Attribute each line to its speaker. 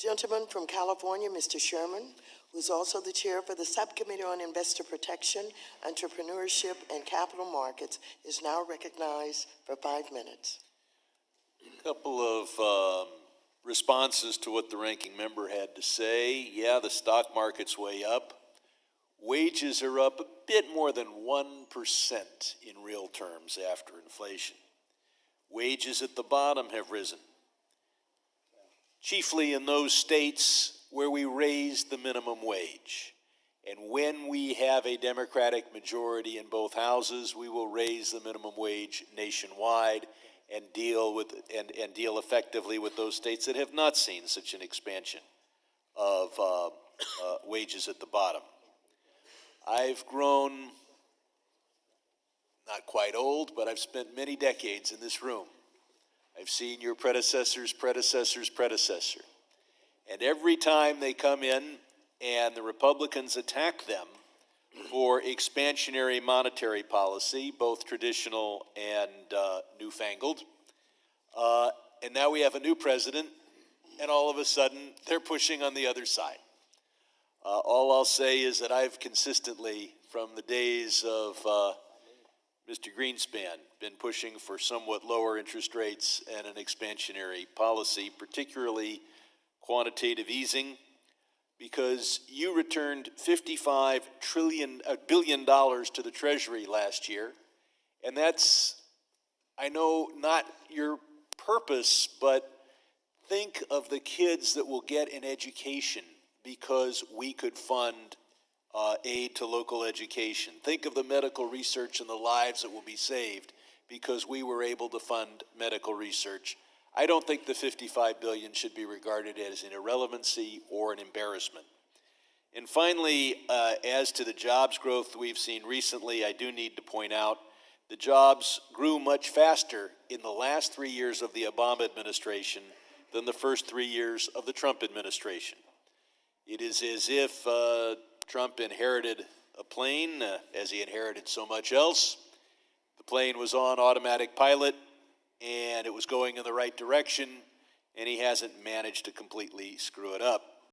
Speaker 1: Gentleman from California, Mr. Sherman, who's also the chair for the Subcommittee on Investor Protection, Entrepreneurship, and Capital Markets, is now recognized for 5 minutes.
Speaker 2: A couple of responses to what the ranking member had to say. Yeah, the stock market's way up. Wages are up a bit more than 1% in real terms after inflation. Wages at the bottom have risen, chiefly in those states where we raised the minimum wage. And when we have a Democratic majority in both houses, we will raise the minimum wage nationwide and deal effectively with those states that have not seen such an expansion of wages at the bottom. I've grown, not quite old, but I've spent many decades in this room. I've seen your predecessor's predecessor's predecessor. And every time they come in and the Republicans attack them for expansionary monetary policy, both traditional and newfangled, and now we have a new president, and all of a sudden they're pushing on the other side. All I'll say is that I've consistently, from the days of Mr. Greenspan, been pushing for somewhat lower interest rates and an expansionary policy, particularly quantitative easing, because you returned $55 billion to the Treasury last year, and that's, I know, not your purpose, but think of the kids that will get an education because we could fund aid to local education. Think of the medical research and the lives that will be saved because we were able to fund medical research. I don't think the $55 billion should be regarded as an irrelevancy or an embarrassment. And finally, as to the jobs growth we've seen recently, I do need to point out the jobs grew much faster in the last 3 years of the Obama administration than the first 3 years of the Trump administration. It is as if Trump inherited a plane, as he inherited so much else. The plane was on automatic pilot, and it was going in the right direction, and he hasn't managed to completely screw it up.